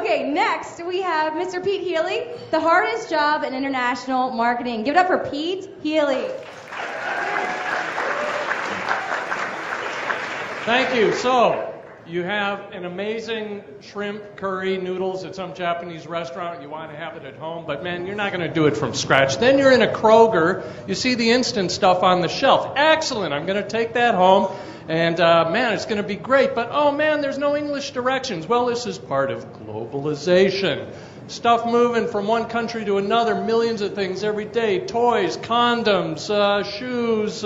Okay, next we have Mr. Pete Healy, the hardest job in international marketing. Give it up for Pete Healy. Thank you. So, you have an amazing shrimp curry noodles at some Japanese restaurant. You want to have it at home, but man, you're not going to do it from scratch. Then you're in a Kroger. You see the instant stuff on the shelf. Excellent. I'm going to take that home. And man, it's going to be great. But oh man, there's no English directions. Well, this is part of globalization. Stuff moving from one country to another, millions of things every day. Toys, condoms, shoes,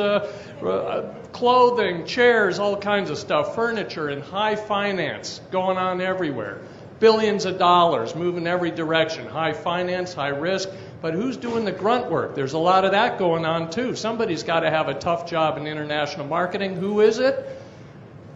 clothing, chairs, all kinds of stuff. Furniture and high finance going on everywhere. Billions of dollars moving every direction. High finance, high risk. But who's doing the grunt work? There's a lot of that going on too. Somebody's got to have a tough job in international marketing. Who is it?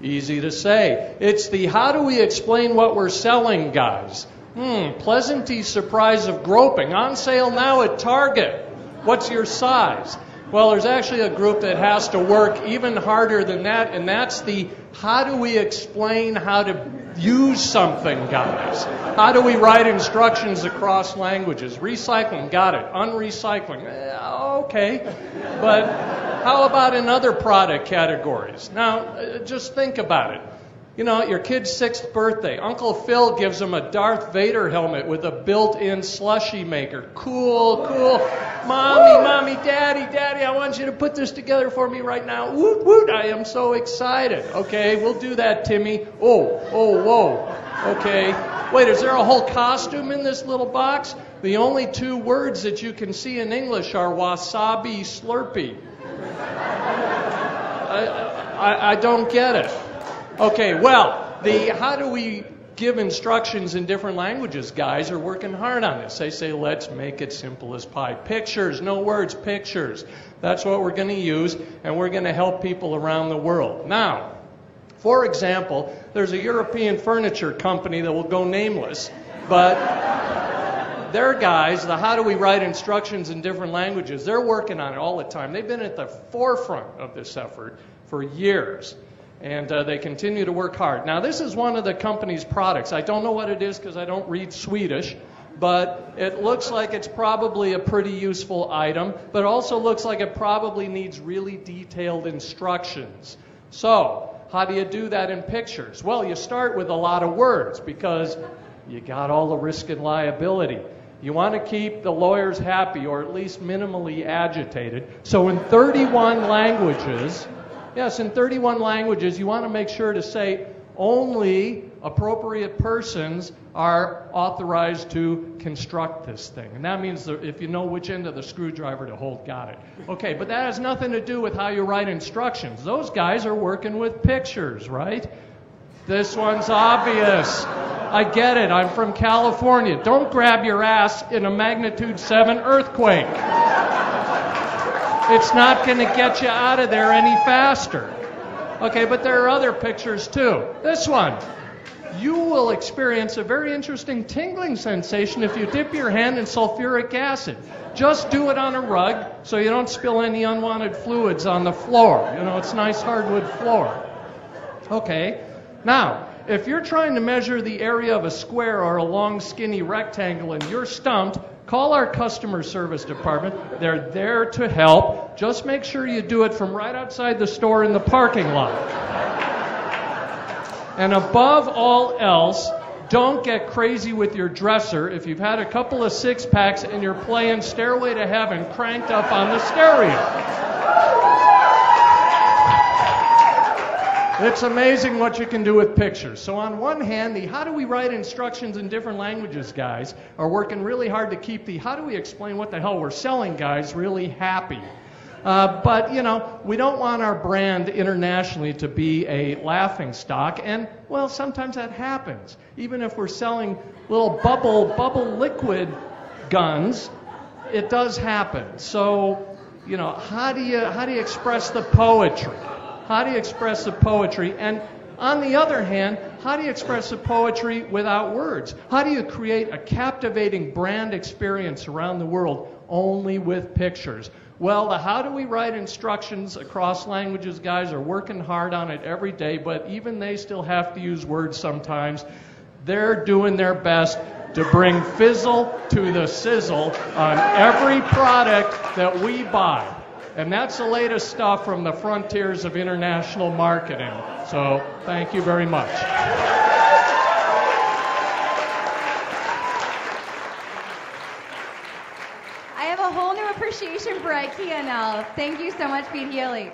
Easy to say. It's the how do we explain what we're selling guys. Pleasanty surprise of groping. On sale now at Target. What's your size? Well, there's actually a group that has to work even harder than that, and that's the how do we explain how to use something, guys? How do we write instructions across languages? Recycling, got it. Unrecycling, okay. But how about in other product categories? Now, just think about it. You know, your kid's 6th birthday. Uncle Phil gives him a Darth Vader helmet with a built-in slushie maker. Cool, cool. Mommy, daddy, I want you to put this together for me right now. Woot, woot, I am so excited. Okay, we'll do that, Timmy. Oh, whoa. Okay. Wait, is there a whole costume in this little box? The only 2 words that you can see in English are wasabi slurpee. I don't get it. Okay, well, the how do we give instructions in different languages guys are working hard on this. They say, let's make it simple as pie. Pictures, no words, pictures. That's what we're going to use, and we're going to help people around the world. Now, for example, there's a European furniture company that will go nameless, but their guys, the how do we write instructions in different languages, they're working on it all the time. They've been at the forefront of this effort for years. And they continue to work hard. Now, this is one of the company's products. I don't know what it is because I don't read Swedish, but it looks like it's probably a pretty useful item, but it also looks like it probably needs really detailed instructions. So, how do you do that in pictures? Well, you start with a lot of words because you got all the risk and liability. You want to keep the lawyers happy or at least minimally agitated. So in 31 languages... Yes, in 31 languages, you want to make sure to say only appropriate persons are authorized to construct this thing. And that means that if you know which end of the screwdriver to hold, got it. Okay, but that has nothing to do with how you write instructions. Those guys are working with pictures, right? This one's obvious. I get it. I'm from California. Don't grab your ass in a magnitude 7 earthquake. It's not going to get you out of there any faster. Okay, but there are other pictures too. This one. You will experience a very interesting tingling sensation if you dip your hand in sulfuric acid. Just do it on a rug so you don't spill any unwanted fluids on the floor. You know, it's nice hardwood floor. Okay, now, if you're trying to measure the area of a square or a long skinny rectangle and you're stumped, call our customer service department. They're there to help. Just make sure you do it from right outside the store in the parking lot. And above all else, don't get crazy with your dresser if you've had a couple of 6-packs and you're playing Stairway to Heaven cranked up on the stereo. It's amazing what you can do with pictures. So on one hand, the how do we write instructions in different languages guys are working really hard to keep the how do we explain what the hell we're selling guys really happy. But, you know, we don't want our brand internationally to be a laughing stock. And, well, sometimes that happens. Even if we're selling little bubble liquid guns, it does happen. So, you know, how do you express the poetry? How do you express the poetry? And on the other hand, how do you express the poetry without words? How do you create a captivating brand experience around the world only with pictures? Well, the how do we write instructions across languages guys are working hard on it every day, but even they still have to use words sometimes. they're doing their best to bring fizzle to the sizzle on every product that we buy. And that's the latest stuff from the frontiers of international marketing. So thank you very much. I have a whole new appreciation for IKEA now. Thank you so much, Pete Healy.